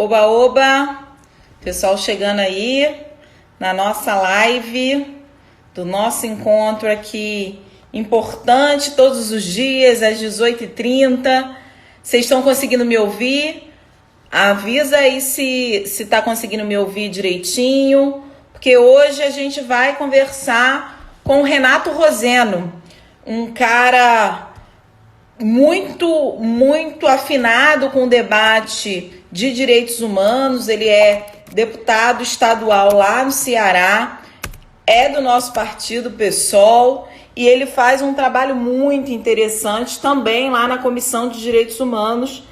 Oba, oba! Pessoal chegando aí na nossa live do nosso encontro aqui importante todos os dias às 18h30. Vocês estão conseguindo me ouvir? Avisa aí se está conseguindo me ouvir direitinho, porque hoje a gente vai conversar com o Renato Roseno, um cara muito afinado com o debate de direitos humanos. Ele é deputado estadual lá no Ceará, é do nosso partido PSOL, e ele faz um trabalho muito interessante também lá na Comissão de Direitos Humanos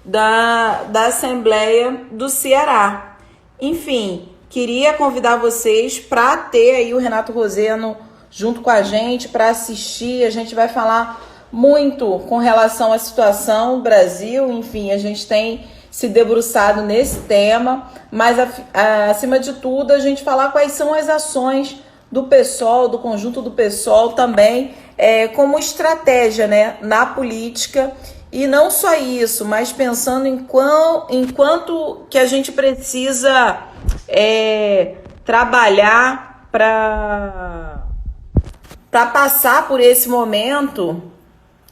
da Assembleia do Ceará. Enfim, queria convidar vocês para ter aí o Renato Roseno junto com a gente, para assistir. A gente vai falar muito com relação à situação do Brasil. Enfim, a gente tem se debruçado nesse tema, mas acima de tudo a gente falar quais são as ações do PSOL, do conjunto do PSOL também, como estratégia, né, na política. E não só isso, mas pensando em quanto que a gente precisa trabalhar para passar por esse momento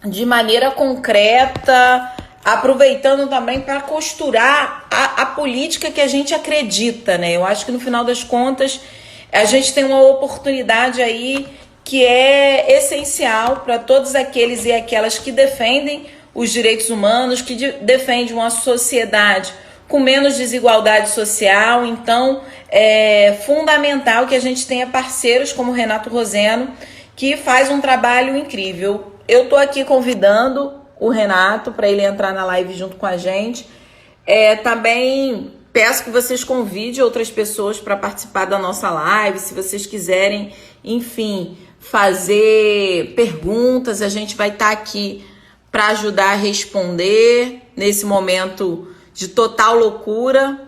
de maneira concreta, aproveitando também para costurar a política que a gente acredita, né? Eu acho que no final das contas a gente tem uma oportunidade aí que é essencial para todos aqueles e aquelas que defendem os direitos humanos, que defendem uma sociedade com menos desigualdade social. Então é fundamental que a gente tenha parceiros como o Renato Roseno, que faz um trabalho incrível. Eu estou aqui convidando o Renato para ele entrar na live junto com a gente. Também peço que vocês convidem outras pessoas para participar da nossa live. Se vocês quiserem, enfim, fazer perguntas, a gente vai estar aqui para ajudar a responder nesse momento de total loucura.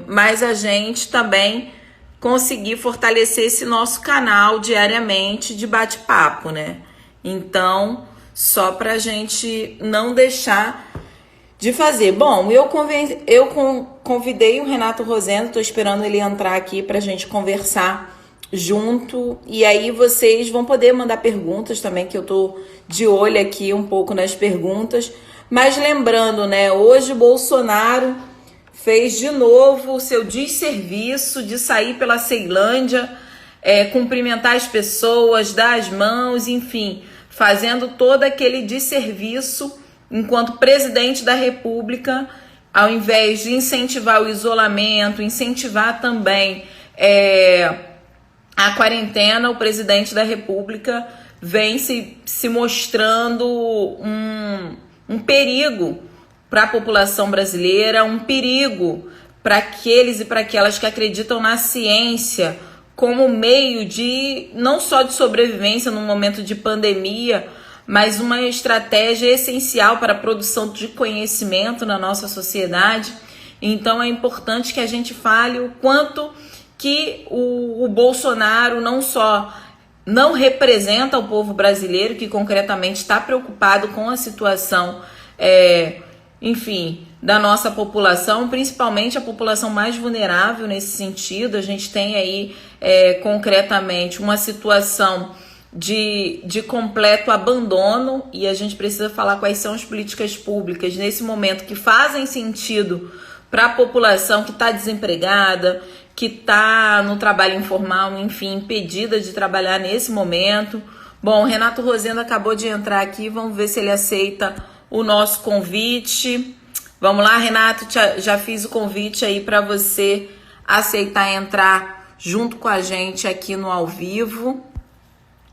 Mas a gente também conseguir fortalecer esse nosso canal diariamente de bate-papo, né? Então, só para a gente não deixar de fazer. Bom, eu convidei o Renato Roseno, estou esperando ele entrar aqui para a gente conversar junto. E aí vocês vão poder mandar perguntas também, que eu estou de olho aqui um pouco nas perguntas. Mas lembrando, né, hoje o Bolsonaro fez de novo o seu desserviço de sair pela Ceilândia, cumprimentar as pessoas, dar as mãos, enfim, fazendo todo aquele desserviço enquanto presidente da República. Ao invés de incentivar o isolamento, incentivar também a quarentena, o presidente da República vem se mostrando um perigo para a população brasileira, um perigo para aqueles e para aquelas que acreditam na ciência como meio de, não só de sobrevivência num momento de pandemia, mas uma estratégia essencial para a produção de conhecimento na nossa sociedade. Então é importante que a gente fale o quanto que o Bolsonaro não só não representa o povo brasileiro, que concretamente está preocupado com a situação, enfim, da nossa população, principalmente a população mais vulnerável nesse sentido. A gente tem aí, concretamente, uma situação de completo abandono, e a gente precisa falar quais são as políticas públicas nesse momento que fazem sentido para a população que está desempregada, que está no trabalho informal, enfim, impedida de trabalhar nesse momento. Bom, o Renato Roseno acabou de entrar aqui, vamos ver se ele aceita o nosso convite. Vamos lá, Renato, já fiz o convite aí para você aceitar entrar junto com a gente aqui no ao vivo.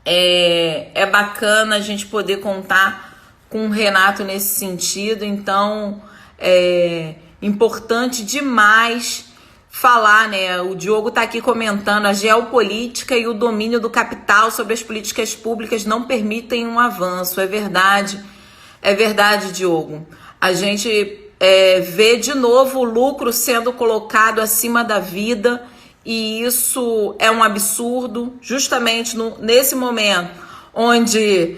É bacana a gente poder contar com o Renato nesse sentido. Então é importante demais falar, né? O Diogo tá aqui comentando: a geopolítica e o domínio do capital sobre as políticas públicas não permitem um avanço. É verdade, Diogo. A gente vê de novo o lucro sendo colocado acima da vida, e isso é um absurdo, justamente nesse momento onde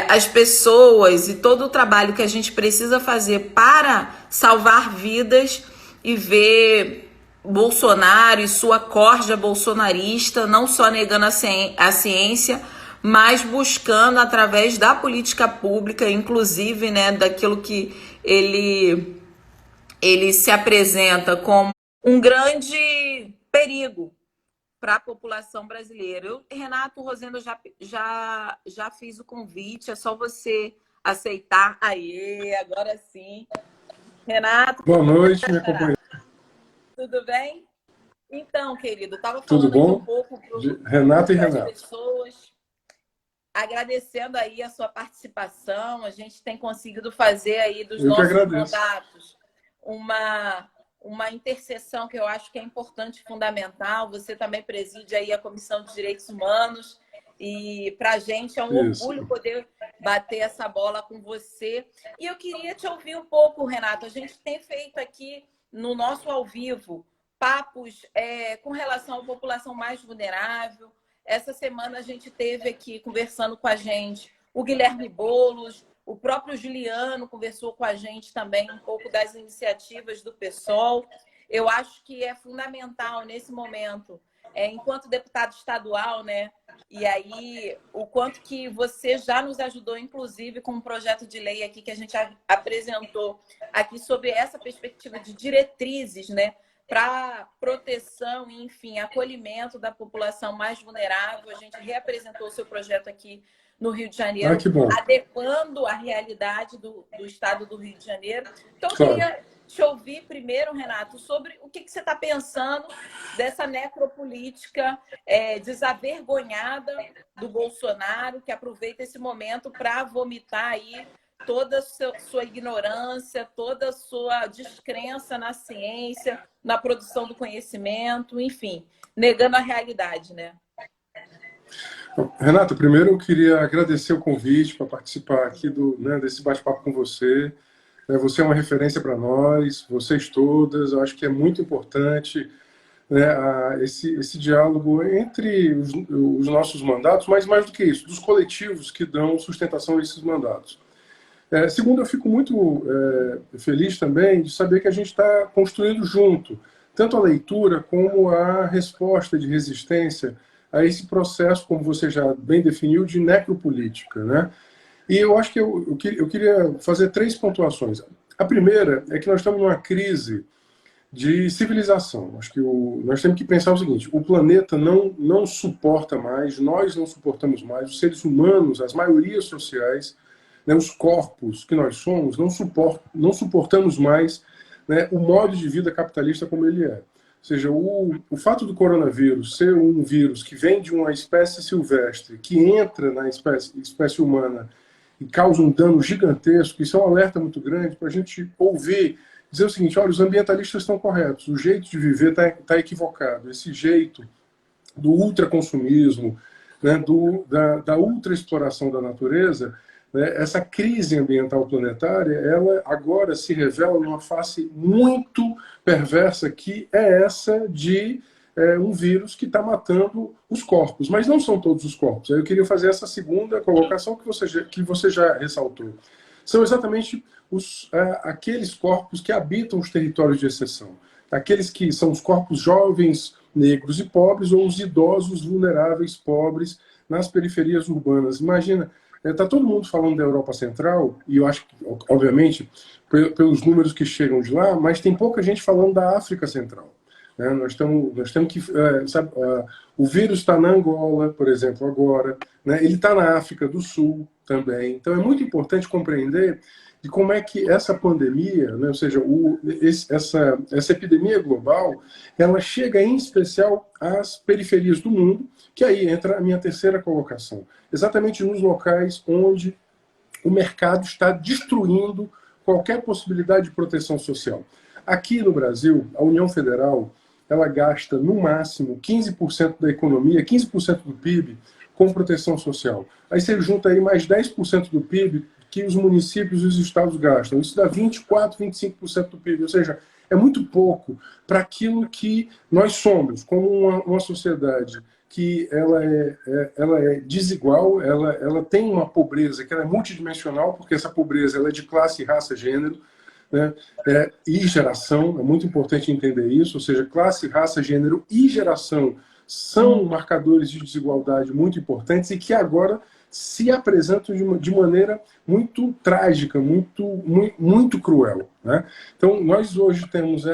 as pessoas e todo o trabalho que a gente precisa fazer para salvar vidas e ver Bolsonaro e sua corja bolsonarista não só negando a ciência, mas buscando através da política pública, inclusive, né, daquilo que ele se apresenta como um grande perigo para a população brasileira. Renato Rosendo, já fiz o convite, é só você aceitar. Aê, agora sim. Renato. Boa noite, minha companheira. Tudo bem? Então, querido, estava Tudo falando aqui bom? um pouco Renata e para as Renato. pessoas, agradecendo aí a sua participação. A gente tem conseguido fazer aí dos nossos mandatos uma interseção que eu acho que é importante e fundamental. Você também preside aí a Comissão de Direitos Humanos e para a gente é um orgulho poder bater essa bola com você. E eu queria te ouvir um pouco, Renato. A gente tem feito aqui no nosso ao vivo papos com relação à população mais vulnerável. Essa semana a gente teve aqui conversando com a gente o Guilherme Boulos, o próprio Juliano conversou com a gente também um pouco das iniciativas do PSOL. Eu acho que é fundamental nesse momento, enquanto deputado estadual, né? E aí, o quanto que você já nos ajudou, inclusive, com um projeto de lei aqui que a gente apresentou aqui sobre essa perspectiva de diretrizes, né? Para proteção e, enfim, acolhimento da população mais vulnerável. A gente reapresentou o seu projeto aqui no Rio de Janeiro, adequando a realidade do estado do Rio de Janeiro. Então, eu queria te ouvir primeiro, Renato, sobre o que você está pensando dessa necropolítica desavergonhada do Bolsonaro, que aproveita esse momento para vomitar aí toda a sua ignorância, toda a sua descrença na ciência, na produção do conhecimento, enfim, negando a realidade, né? Renato, primeiro eu queria agradecer o convite para participar aqui desse bate-papo com você. Você é uma referência para nós, vocês todas. Eu acho que é muito importante, né, esse diálogo entre os nossos mandatos, mas mais do que isso, dos coletivos que dão sustentação a esses mandatos. Segundo, eu fico muito feliz também de saber que a gente está construindo junto, tanto a leitura como a resposta de resistência a esse processo, como você já bem definiu, de necropolítica, né? E eu acho que eu queria fazer 3 pontuações. A primeira é que nós estamos numa crise de civilização. Acho que nós temos que pensar o seguinte: o planeta não suporta mais, nós não suportamos mais, os seres humanos, as maiorias sociais, né, os corpos que nós somos, não suportamos mais, né, o modo de vida capitalista como ele é. Ou seja, o fato do coronavírus ser um vírus que vem de uma espécie silvestre, que entra na espécie humana e causa um dano gigantesco, isso é um alerta muito grande para a gente ouvir, dizer o seguinte: olha, os ambientalistas estão corretos, o jeito de viver está equivocado, esse jeito do ultraconsumismo, né, da ultraexploração da natureza, né, essa crise ambiental planetária, ela agora se revela numa face muito perversa, que é essa de um vírus que está matando os corpos. Mas não são todos os corpos. Aí eu queria fazer essa segunda colocação que você já ressaltou. São exatamente aqueles corpos que habitam os territórios de exceção. Aqueles que são os corpos jovens, negros e pobres, ou os idosos vulneráveis, pobres, nas periferias urbanas. Imagina, está todo mundo falando da Europa Central, e eu acho que, obviamente, pelos números que chegam de lá, mas tem pouca gente falando da África Central. Nós temos que... sabe, o vírus está na Angola, por exemplo, agora. Né? Ele está na África do Sul também. Então, é muito importante compreender de como é que essa pandemia, né, ou seja, essa epidemia global, ela chega em especial às periferias do mundo, que aí entra a minha terceira colocação. Exatamente nos locais onde o mercado está destruindo qualquer possibilidade de proteção social. Aqui no Brasil, a União Federal, ela gasta no máximo 15% da economia, 15% do PIB, com proteção social. Aí você junta aí mais 10% do PIB que os municípios e os estados gastam. Isso dá 24%, 25% do PIB. Ou seja, é muito pouco para aquilo que nós somos, como uma sociedade que ela é desigual, ela tem uma pobreza que ela é multidimensional, porque essa pobreza ela é de classe, raça, gênero, né? E geração, é muito importante entender isso, ou seja, classe, raça, gênero e geração são marcadores de desigualdade muito importantes e que agora se apresentam de maneira muito trágica, muito cruel, né? Então, nós hoje temos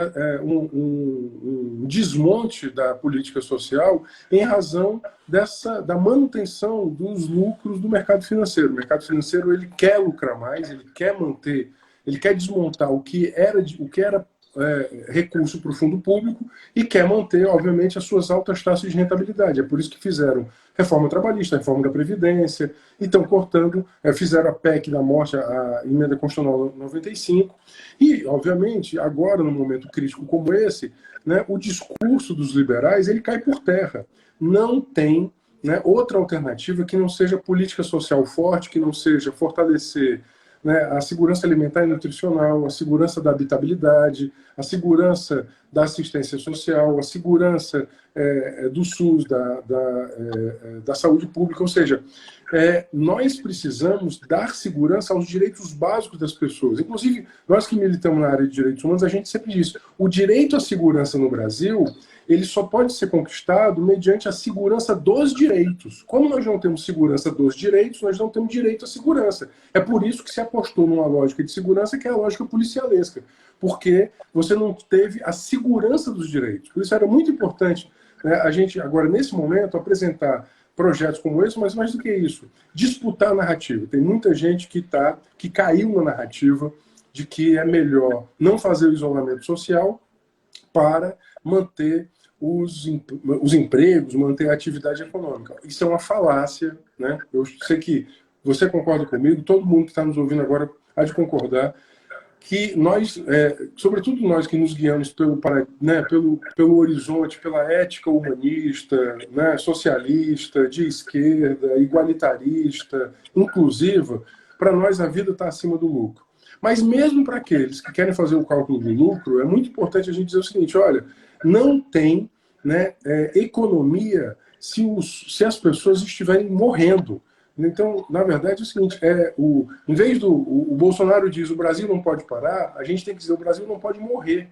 um desmonte da política social em razão da manutenção dos lucros do mercado financeiro. O mercado financeiro ele quer lucrar mais, ele quer manter, ele quer desmontar o que era recurso para o fundo público e quer manter, obviamente, as suas altas taxas de rentabilidade. É por isso que fizeram reforma trabalhista, reforma da Previdência, e estão cortando, fizeram a PEC da morte, a Emenda Constitucional 95, e, obviamente, agora, num momento crítico como esse, né, o discurso dos liberais ele cai por terra. Não tem, né, outra alternativa que não seja política social forte, que não seja fortalecer, né, a segurança alimentar e nutricional, a segurança da habitabilidade, a segurança da assistência social, a segurança do SUS, da saúde pública. Ou seja, nós precisamos dar segurança aos direitos básicos das pessoas. Inclusive, nós que militamos na área de direitos humanos, a gente sempre diz, o direito à segurança no Brasil, ele só pode ser conquistado mediante a segurança dos direitos. Como nós não temos segurança dos direitos, nós não temos direito à segurança. É por isso que se apostou numa lógica de segurança que é a lógica policialesca, porque você não teve a segurança dos direitos. Por isso era muito importante, né, a gente, agora, nesse momento, apresentar projetos como esse, mas mais do que isso, disputar a narrativa. Tem muita gente que caiu na narrativa de que é melhor não fazer o isolamento social para manter os empregos, manter a atividade econômica. Isso é uma falácia, né? Eu sei que você concorda comigo, todo mundo que está nos ouvindo agora há de concordar, que nós, sobretudo nós que nos guiamos pelo horizonte, pela ética humanista, né, socialista, de esquerda, igualitarista, inclusiva, para nós a vida está acima do lucro. Mas mesmo para aqueles que querem fazer o cálculo do lucro, é muito importante a gente dizer o seguinte, olha, não tem, né, economia se as pessoas estiverem morrendo. Então, na verdade, é o seguinte, em vez o Bolsonaro diz o Brasil não pode parar, a gente tem que dizer o Brasil não pode morrer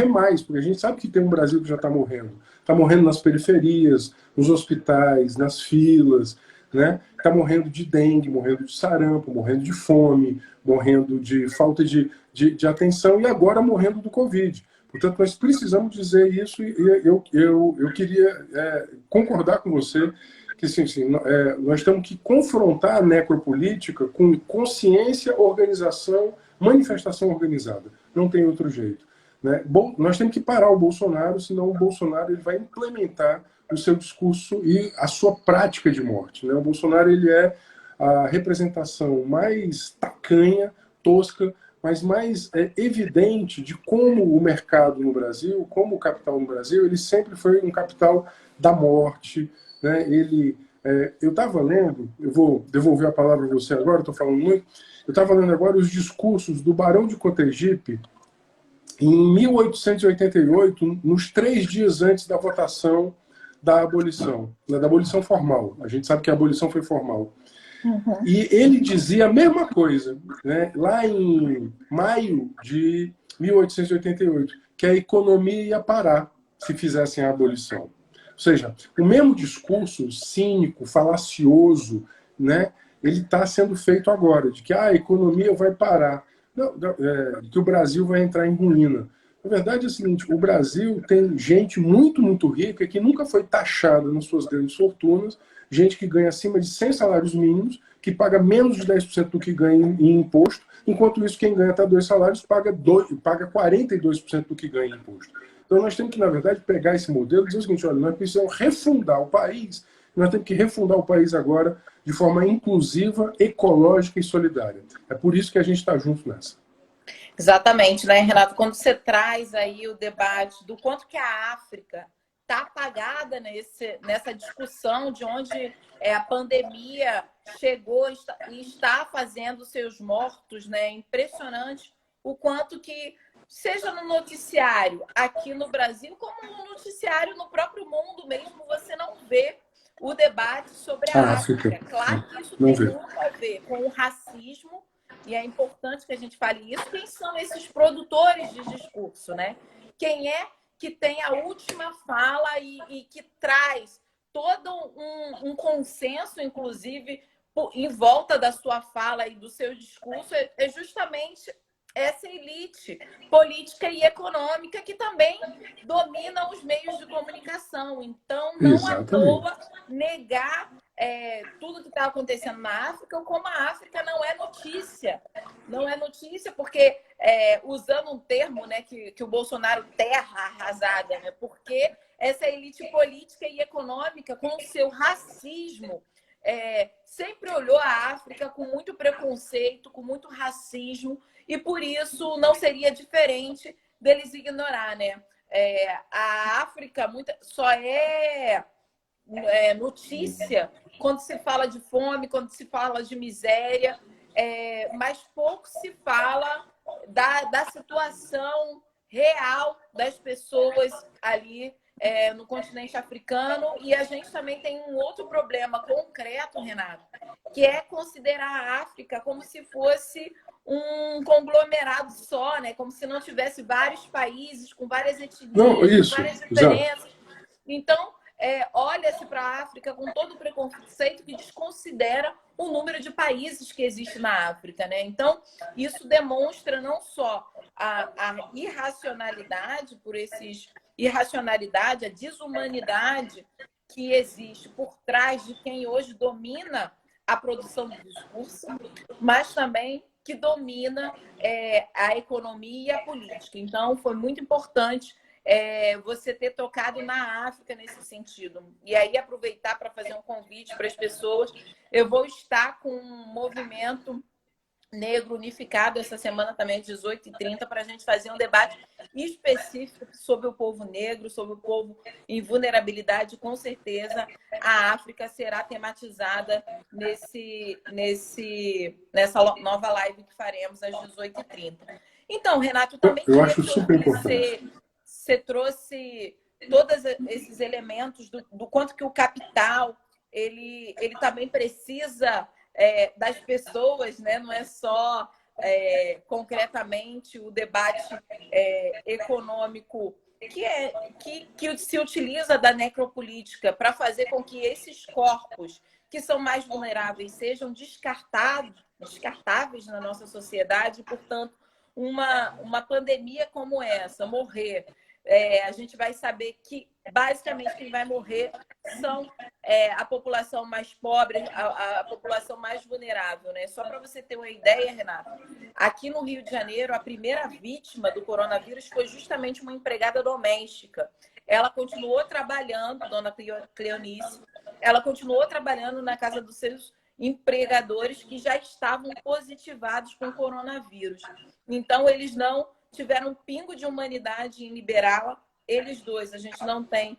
mais, porque a gente sabe que tem um Brasil que já está morrendo. Está morrendo nas periferias, nos hospitais, nas filas, né? Está morrendo de dengue, morrendo de sarampo, morrendo de fome, morrendo de falta de atenção e agora morrendo do Covid. Portanto, nós precisamos dizer isso e eu queria concordar com você que sim, nós temos que confrontar a necropolítica com consciência, organização, manifestação organizada. Não tem outro jeito. Né? Bom, nós temos que parar o Bolsonaro, senão o Bolsonaro ele vai implementar o seu discurso e a sua prática de morte. Né? O Bolsonaro ele é a representação mais tacanha, tosca, mas mais evidente de como o mercado no Brasil, como o capital no Brasil, ele sempre foi um capital da morte. Né? Eu estava lendo, eu vou devolver a palavra a você agora, estou falando muito, eu estava lendo agora os discursos do Barão de Cotegipe em 1888, nos 3 dias antes da votação da abolição formal. A gente sabe que a abolição foi formal. Uhum. E ele dizia a mesma coisa, né, lá em maio de 1888, que a economia ia parar se fizessem a abolição. Ou seja, o mesmo discurso cínico, falacioso, né, ele está sendo feito agora, de que a economia vai parar, que o Brasil vai entrar em ruína. Na verdade é o seguinte, o Brasil tem gente muito, muito rica que nunca foi taxada nas suas grandes fortunas, gente que ganha acima de 100 salários mínimos, que paga menos de 10% do que ganha em imposto, enquanto isso quem ganha até 2 salários paga 42% do que ganha em imposto. Então nós temos que, na verdade, pegar esse modelo e dizer o seguinte, olha, nós precisamos refundar o país, nós temos que refundar o país agora de forma inclusiva, ecológica e solidária. É por isso que a gente está junto nessa. Exatamente, né, Renato? Quando você traz aí o debate do quanto que a África está apagada nessa discussão de onde a pandemia chegou e está fazendo seus mortos, né? Impressionante o quanto que seja no noticiário aqui no Brasil, como no noticiário no próprio mundo mesmo, você não vê o debate sobre A a África. África. É claro que isso Não tem vê. muito a ver com o racismo, e é importante que a gente fale isso. Quem são esses produtores de discurso, né? Quem é que tem a última fala e que traz todo um consenso, inclusive, em volta da sua fala e do seu discurso, é justamente essa elite política e econômica que também domina os meios de comunicação. Então, não à Exatamente. toa negar tudo que está acontecendo na África, como a África não é notícia. Não é notícia porque, usando um termo, né, que o Bolsonaro terra arrasada, né, porque essa elite política e econômica, com o seu racismo, sempre olhou a África com muito preconceito, com muito racismo, e por isso não seria diferente deles ignorar, né? A África só é notícia quando se fala de fome, quando se fala de miséria, mas pouco se fala da situação real das pessoas ali no continente africano. E a gente também tem um outro problema concreto, Renato, que é considerar a África como se fosse um conglomerado só, né? Como se não tivesse vários países com várias Não, etnias, com isso, várias exato. diferenças. Então, olha-se para a África com todo o preconceito que desconsidera o número de países que existe na África, né? Então, isso demonstra não só a irracionalidade a desumanidade que existe por trás de quem hoje domina a produção do discurso, mas também que domina a economia e a política. Então, foi muito importante você ter tocado na África nesse sentido. E aí, aproveitar para fazer um convite para as pessoas. Eu vou estar com um movimento negro unificado essa semana também, às 18h30, para a gente fazer um debate específico sobre o povo negro, sobre o povo em vulnerabilidade. Com certeza, a África será tematizada nessa nova live que faremos às 18h30. Então, Renato, eu também Eu queria acho te super ouvir. importante. Você trouxe todos esses elementos do quanto que o capital ele também precisa das pessoas, né? Não é só concretamente o debate econômico que se utiliza da necropolítica para fazer com que esses corpos que são mais vulneráveis sejam descartáveis na nossa sociedade. Portanto, uma pandemia como essa, morrer, a gente vai saber que basicamente quem vai morrer são a população mais pobre, a população mais vulnerável, né? Só para você ter uma ideia, Renato, aqui no Rio de Janeiro, a primeira vítima do coronavírus foi justamente uma empregada doméstica. Ela continuou trabalhando, dona Cleonice, ela continuou trabalhando na casa dos seus empregadores que já estavam positivados com coronavírus. Então, eles não tiveram um pingo de humanidade em liberá-la. Eles dois, a gente não tem,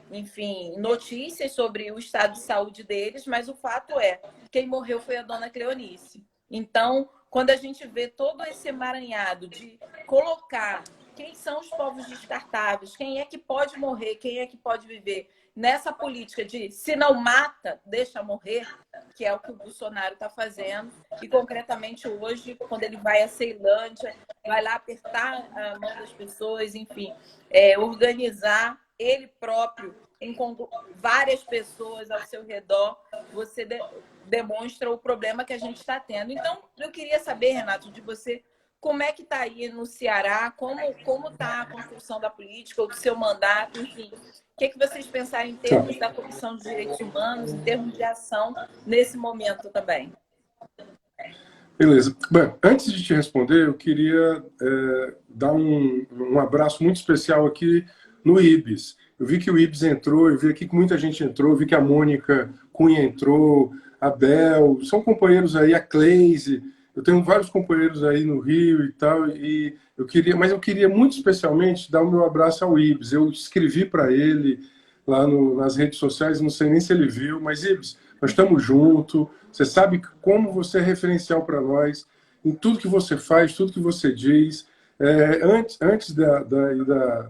enfim, notícias sobre o estado de saúde deles, mas o fato é, quem morreu foi a dona Cleonice. Então, quando a gente vê todo esse emaranhado de colocar quem são os povos descartáveis, quem é que pode morrer, quem é que pode viver, nessa política de se não mata, deixa morrer, que é o que o Bolsonaro está fazendo. E concretamente hoje, quando ele vai à Ceilândia, vai lá apertar a mão das pessoas, enfim, organizar ele próprio, com várias pessoas ao seu redor, você demonstra o problema que a gente está tendo. Então, eu queria saber, Renato, de você, como é que está aí no Ceará, como está a construção da política, ou do seu mandato, enfim. O que vocês pensaram em termos da Comissão de Direitos Humanos, em termos de ação nesse momento também? Beleza. Bem, antes de te responder, eu queria dar um abraço muito especial aqui no IBS. Eu vi que o IBS entrou, eu vi aqui que muita gente entrou, eu vi que a Mônica Cunha entrou, a Bel, são companheiros aí, a Cleise. Eu tenho vários companheiros aí no Rio e tal, mas eu queria muito especialmente dar o meu abraço ao Ibs. Eu escrevi para ele lá nas redes sociais, não sei nem se ele viu, mas Ibs, nós estamos juntos. Você sabe como você é referencial para nós em tudo que você faz, tudo que você diz. Antes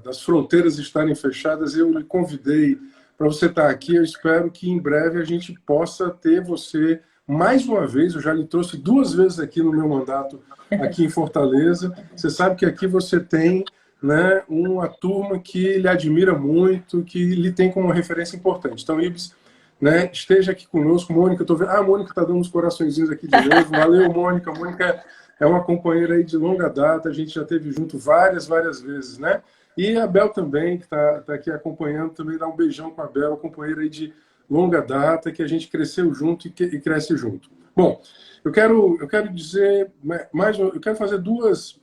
das fronteiras estarem fechadas, eu lhe convidei para você estar aqui. Eu espero que em breve a gente possa ter você mais uma vez. Eu já lhe trouxe 2 vezes aqui no meu mandato, aqui em Fortaleza. Você sabe que aqui você tem, né, uma turma que lhe admira muito, que lhe tem como uma referência importante. Então, Ibis, né, esteja aqui conosco. Mônica, estou vendo. Ah, a Mônica está dando uns coraçõezinhos aqui de novo. Valeu, Mônica. Mônica é uma companheira aí de longa data, a gente já esteve junto várias vezes, né? E a Bel também, que está aqui acompanhando, também dá um beijão com a Bel, companheira aí de longa data, que a gente cresceu junto e cresce junto. Bom, eu quero dizer eu quero fazer duas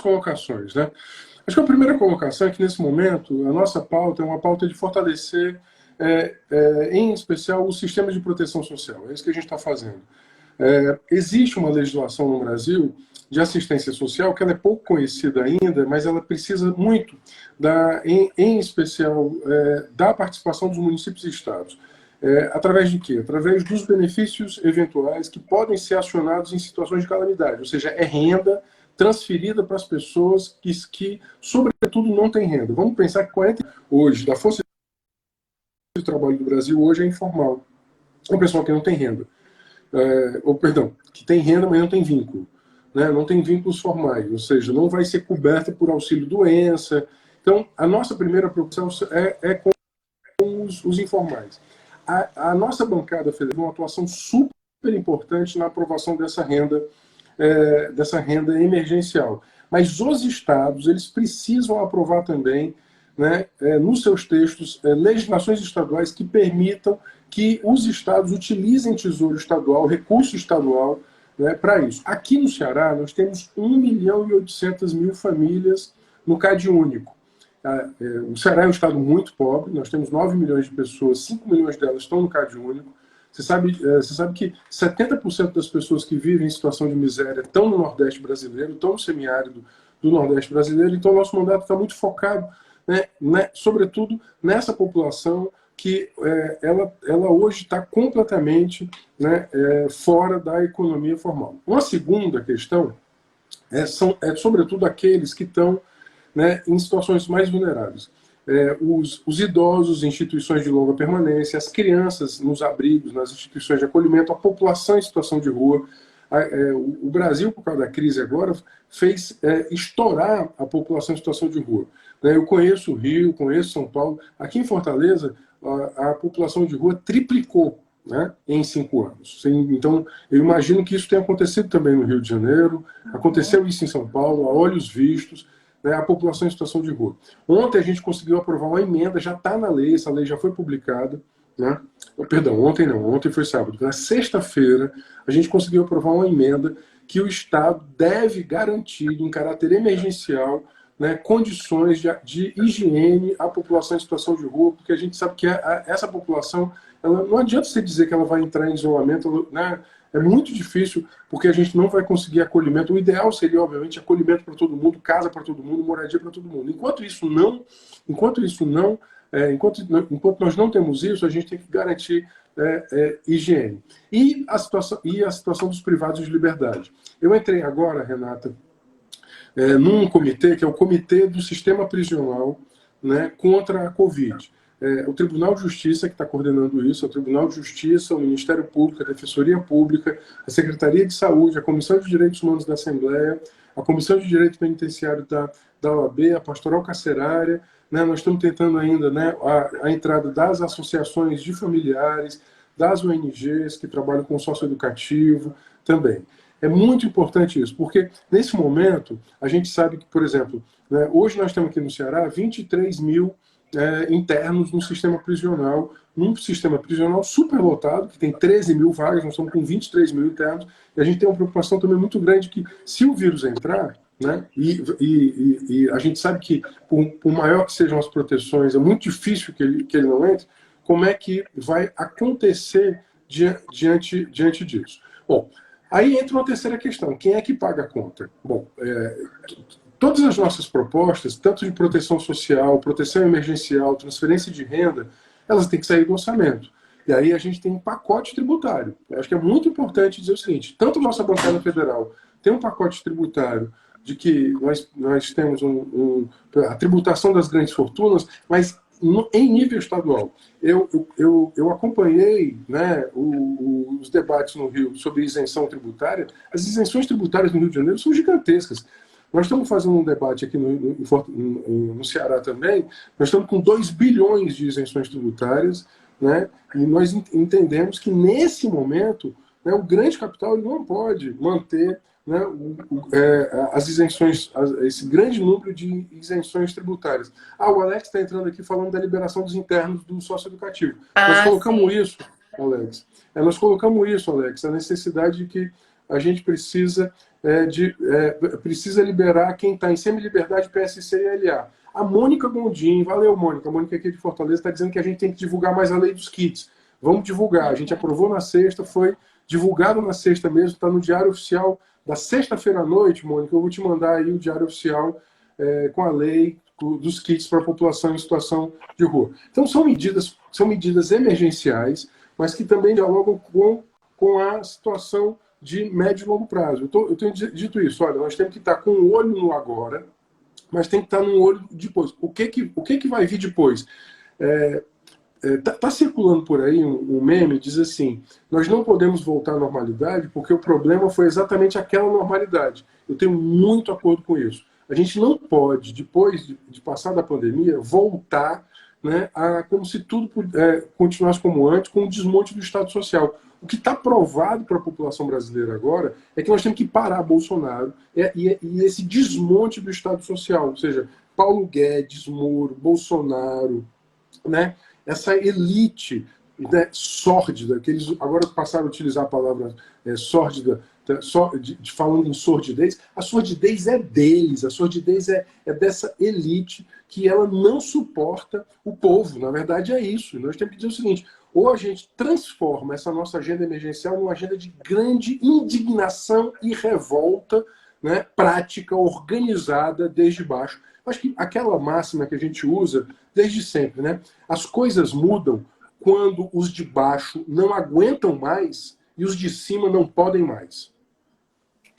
colocações, né? Acho que a primeira colocação é que, nesse momento, a nossa pauta é uma pauta de fortalecer, em especial, o sistema de proteção social. É isso que a gente está fazendo. Existe uma legislação no Brasil de assistência social que ela é pouco conhecida ainda, mas ela precisa muito, em especial, da participação dos municípios e estados. Através de quê? Através dos benefícios eventuais que podem ser acionados em situações de calamidade, ou seja, é renda transferida para as pessoas que sobretudo, não têm renda. Vamos pensar que 40% hoje da força de trabalho do Brasil hoje é informal. É um pessoal que não tem renda. Que tem renda, mas não tem vínculo. Né? Não tem vínculos formais, ou seja, não vai ser coberta por auxílio-doença. Então, a nossa primeira preocupação é com os informais. A nossa bancada federal tem uma atuação super importante na aprovação dessa renda emergencial. Mas os estados, eles precisam aprovar também, né, nos seus textos, legislações estaduais que permitam que os estados utilizem tesouro estadual, recurso estadual, né, para isso. Aqui no Ceará, nós temos 1.800.000 famílias no CadÚnico. O Ceará é um estado muito pobre, nós temos 9 milhões de pessoas, 5 milhões delas estão no CadÚnico. Você sabe que 70% das pessoas que vivem em situação de miséria estão no Nordeste brasileiro, estão no semiárido do Nordeste brasileiro, então o nosso mandato está muito focado, sobretudo, nessa população que ela hoje está completamente, né, fora da economia formal. Uma segunda questão sobretudo, aqueles que estão, né, em situações mais vulneráveis. Os idosos em instituições de longa permanência, as crianças nos abrigos, nas instituições de acolhimento, a população em situação de rua. O Brasil, por causa da crise agora, fez estourar a população em situação de rua. Eu conheço o Rio, conheço São Paulo. Aqui em Fortaleza, a população de rua triplicou, né, em 5 anos. Então, eu imagino que isso tenha acontecido também no Rio de Janeiro, aconteceu isso em São Paulo, a olhos vistos, né, a população em situação de rua. Ontem a gente conseguiu aprovar uma emenda, já está na lei, essa lei já foi publicada, né? Perdão, ontem não, ontem foi sábado. Na sexta-feira, a gente conseguiu aprovar uma emenda que o Estado deve garantir, em caráter emergencial, né, condições de higiene à população em situação de rua, porque a gente sabe que essa população, não adianta você dizer que ela vai entrar em isolamento, né? É muito difícil, porque a gente não vai conseguir acolhimento. O ideal seria, obviamente, acolhimento para todo mundo, casa para todo mundo, moradia para todo mundo. Enquanto nós não temos isso, a gente tem que garantir higiene. E a situação dos privados de liberdade. Eu entrei agora, Renata, num comitê, que é o Comitê do Sistema Prisional, né, contra a Covid. O Tribunal de Justiça que está coordenando isso, é o Tribunal de Justiça, o Ministério Público, a Defensoria Pública, a Secretaria de Saúde, a Comissão de Direitos Humanos da Assembleia, a Comissão de Direito Penitenciário da OAB, a Pastoral Carcerária, né? Nós estamos tentando ainda, né, a entrada das associações de familiares, das ONGs que trabalham com socioeducativo também. É muito importante isso, porque nesse momento a gente sabe que, por exemplo, né, hoje nós temos aqui no Ceará 23 mil internos no sistema prisional, num sistema prisional superlotado, que tem 13 mil vagas, nós estamos com 23 mil internos, e a gente tem uma preocupação também muito grande que, se o vírus entrar, né, e a gente sabe que, por maior que sejam as proteções, é muito difícil que ele não entre, como é que vai acontecer diante disso? Bom, aí entra uma terceira questão, quem é que paga a conta? Bom, todas as nossas propostas, tanto de proteção social, proteção emergencial, transferência de renda, elas têm que sair do orçamento. E aí a gente tem um pacote tributário. Eu acho que é muito importante dizer o seguinte, tanto a nossa bancada federal tem um pacote tributário de que nós temos a tributação das grandes fortunas, mas em nível estadual. Eu acompanhei, né, os debates no Rio sobre isenção tributária. As isenções tributárias no Rio de Janeiro são gigantescas. Nós estamos fazendo um debate aqui no Ceará também, nós estamos com 2 bilhões de isenções tributárias, né, e nós entendemos que, nesse momento, né, o grande capital ele não pode manter, né, as isenções, esse grande número de isenções tributárias. O Alex está entrando aqui falando da liberação dos internos do socioeducativo. Nós colocamos isso, Alex. Nós colocamos isso, Alex, a necessidade de que a gente precisa liberar quem está em semi-liberdade, PSC e LA. A Mônica Gondim, valeu, Mônica. A Mônica aqui de Fortaleza está dizendo que a gente tem que divulgar mais a lei dos kits. Vamos divulgar. A gente aprovou na sexta, foi divulgado na sexta mesmo, está no Diário Oficial da sexta-feira à noite, Mônica. Eu vou te mandar aí o Diário Oficial com a lei dos kits para a população em situação de rua. Então, são medidas emergenciais, mas que também dialogam com a situação de médio e longo prazo. Eu tenho dito isso, olha, nós temos que estar com um olho no agora, mas tem que estar num olho depois. O que vai vir depois? Tá circulando por aí um meme, diz assim, nós não podemos voltar à normalidade porque o problema foi exatamente aquela normalidade. Eu tenho muito acordo com isso. A gente não pode, depois de passar da pandemia, voltar, né, como se tudo continuasse como antes, com o desmonte do Estado Social. O que está provado para a população brasileira agora é que nós temos que parar Bolsonaro e esse desmonte do Estado Social. Ou seja, Paulo Guedes, Moro, Bolsonaro, né, essa elite, né, sórdida, que eles agora passaram a utilizar a palavra sórdida, falando em sordidez. A sordidez é deles, a sordidez é dessa elite que ela não suporta o povo. Na verdade é isso. Nós temos que dizer o seguinte, ou a gente transforma essa nossa agenda emergencial numa agenda de grande indignação e revolta, né, prática, organizada desde baixo. Acho que aquela máxima que a gente usa desde sempre, né? As coisas mudam quando os de baixo não aguentam mais e os de cima não podem mais.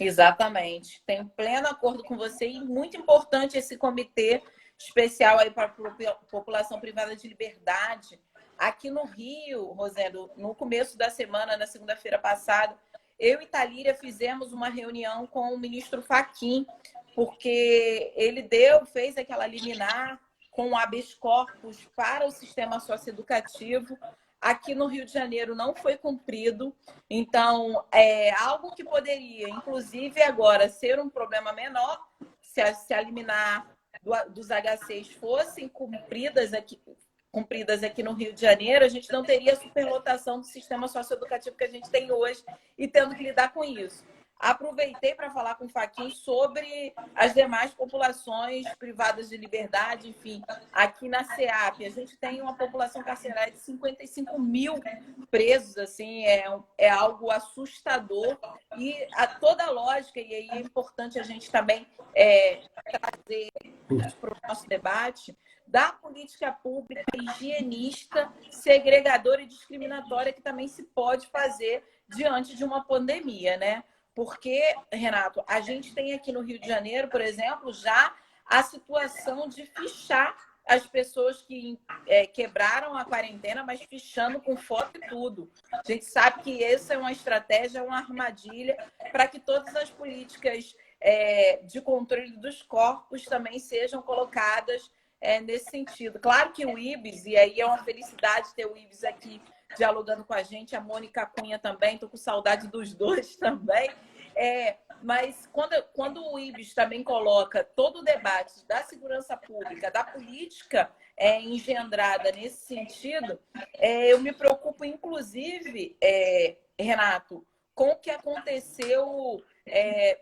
Exatamente. Tenho pleno acordo com você e muito importante esse comitê especial aí para a população privada de liberdade. Aqui no Rio, Rosendo, no começo da semana, na segunda-feira passada, eu e Thalíria fizemos uma reunião com o ministro Fachin, porque ele fez aquela liminar com o habeas corpus para o sistema socioeducativo. Aqui no Rio de Janeiro não foi cumprido, então é algo que poderia, inclusive agora, ser um problema menor se a liminar dos HCs fossem cumpridas aqui no Rio de Janeiro, a gente não teria a superlotação do sistema socioeducativo que a gente tem hoje e tendo que lidar com isso. Aproveitei para falar com o Fachin sobre as demais populações privadas de liberdade, enfim, aqui na SEAP. A gente tem uma população carcerária de 55 mil presos, assim, é algo assustador. E toda a lógica, e aí é importante a gente também trazer para o nosso debate, da política pública higienista, segregadora e discriminatória que também se pode fazer diante de uma pandemia, né? Porque, Renato, a gente tem aqui no Rio de Janeiro, por exemplo, já a situação de fichar as pessoas que quebraram a quarentena, mas fichando com foto e tudo. A gente sabe que essa é uma estratégia, uma armadilha para que todas as políticas de controle dos corpos também sejam colocadas nesse sentido. Claro que o IBS, e aí é uma felicidade ter o IBS aqui dialogando com a gente, a Mônica Cunha também, estou com saudade dos dois também. Mas quando o IBS também coloca todo o debate da segurança pública, da política engendrada nesse sentido, eu me preocupo, inclusive, Renato, com o que aconteceu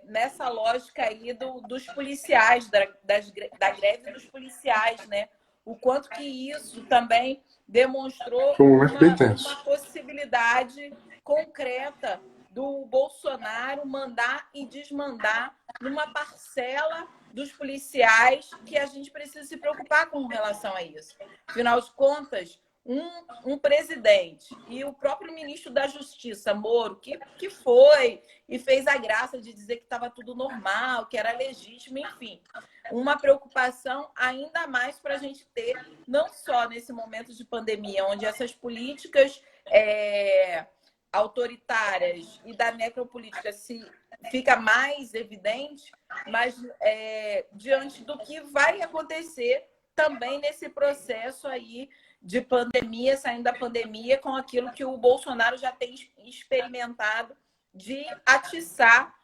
nessa lógica aí dos policiais, da greve dos policiais, né? O quanto que isso também demonstrou uma possibilidade concreta do Bolsonaro mandar e desmandar numa parcela dos policiais que a gente precisa se preocupar com relação a isso. Afinal de contas, um presidente e o próprio ministro da Justiça, Moro, que foi e fez a graça de dizer que estava tudo normal, que era legítimo, enfim. Uma preocupação ainda mais para a gente ter, não só nesse momento de pandemia, onde essas políticas autoritárias e da necropolítica fica mais evidente, mas diante do que vai acontecer também nesse processo aí de pandemia, saindo da pandemia, com aquilo que o Bolsonaro já tem experimentado de atiçar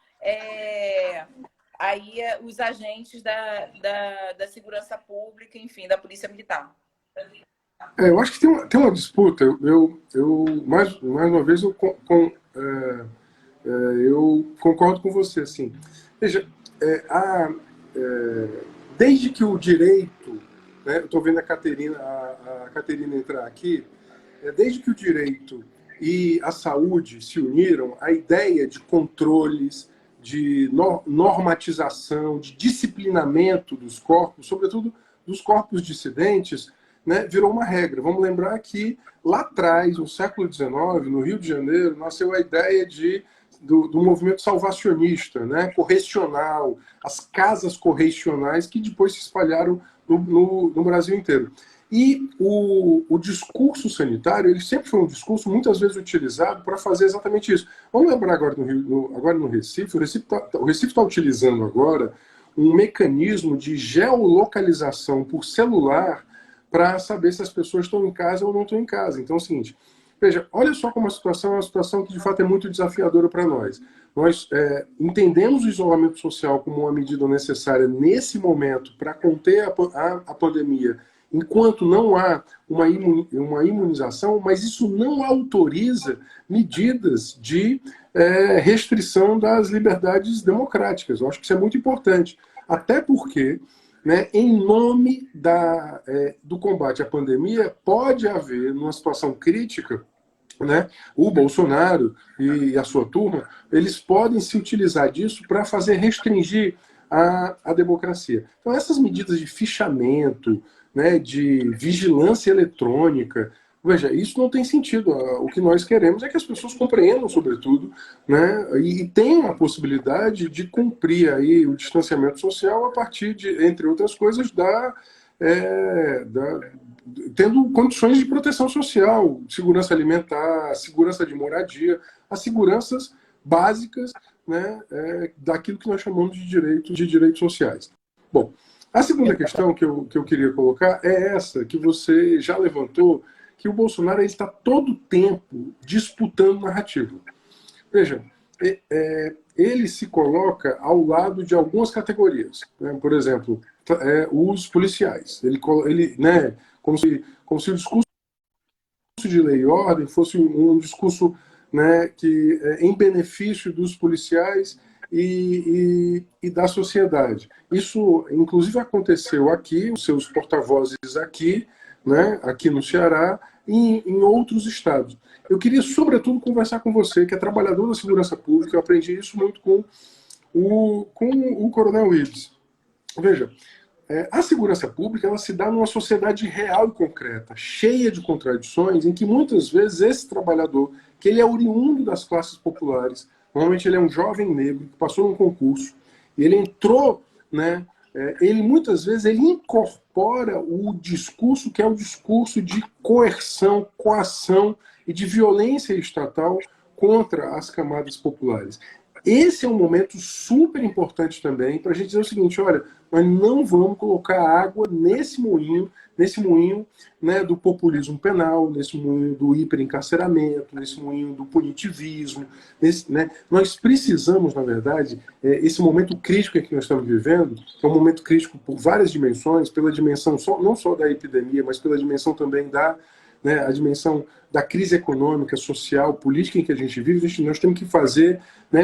aí os agentes da segurança pública, enfim, da polícia militar. Eu acho que tem uma disputa. Mais uma vez, eu concordo com você. Assim. Veja, desde que o direito, né, eu estou vendo a Caterina entrar aqui, desde que o direito e a saúde se uniram, a ideia de controles, de normatização, de disciplinamento dos corpos, sobretudo dos corpos dissidentes, né, virou uma regra. Vamos lembrar que lá atrás, no século XIX, no Rio de Janeiro, nasceu a ideia do movimento salvacionista, né, correcional, as casas correcionais que depois se espalharam no Brasil inteiro. E o discurso sanitário, ele sempre foi um discurso muitas vezes utilizado para fazer exatamente isso. Vamos lembrar agora no Recife, o Recife está utilizando agora um mecanismo de geolocalização por celular para saber se as pessoas estão em casa ou não estão em casa. Então é o seguinte, veja, olha só como a situação é uma situação que de fato é muito desafiadora para nós. Nós entendemos o isolamento social como uma medida necessária nesse momento para conter a pandemia, enquanto não há uma imunização, mas isso não autoriza medidas de restrição das liberdades democráticas. Eu acho que isso é muito importante. Até porque, né, em nome do combate à pandemia, pode haver, numa situação crítica, né, o Bolsonaro e a sua turma, eles podem se utilizar disso para fazer restringir a democracia. Então, essas medidas de fichamento, né, de vigilância eletrônica, veja, isso não tem sentido. O que nós queremos é que as pessoas compreendam, sobretudo, né, e tenham a possibilidade de cumprir aí o distanciamento social a partir de, entre outras coisas, tendo condições de proteção social, segurança alimentar, segurança de moradia, as seguranças básicas, né, daquilo que nós chamamos de direitos sociais. Bom, a segunda questão que eu queria colocar é essa, que você já levantou, que o Bolsonaro está todo o tempo disputando narrativa. Veja, ele se coloca ao lado de algumas categorias. Né? Por exemplo, os policiais. Ele, né, como se o discurso de lei e ordem fosse um discurso, né, que em benefício dos policiais e da sociedade. Isso, inclusive, aconteceu aqui, os seus porta-vozes aqui, né, aqui no Ceará e em outros estados. Eu queria, sobretudo, conversar com você, que é trabalhador da segurança pública. Eu aprendi isso muito com o Coronel Ives. Veja, a segurança pública ela se dá numa sociedade real e concreta, cheia de contradições, em que muitas vezes esse trabalhador, que ele é oriundo das classes populares, normalmente ele é um jovem negro que passou num concurso, e ele entrou, né, ele muitas vezes ele incorpora o discurso que é o discurso de coerção, coação e de violência estatal contra as camadas populares. Esse é um momento super importante também para a gente dizer o seguinte, olha, nós não vamos colocar água nesse moinho, né, do populismo penal, nesse moinho do hiperencarceramento, nesse moinho do punitivismo. Né, nós precisamos, na verdade, esse momento crítico que nós estamos vivendo, que é um momento crítico por várias dimensões, pela dimensão não só da epidemia, mas pela dimensão também a dimensão da crise econômica, social, política em que a gente vive. Nós temos que fazer, né,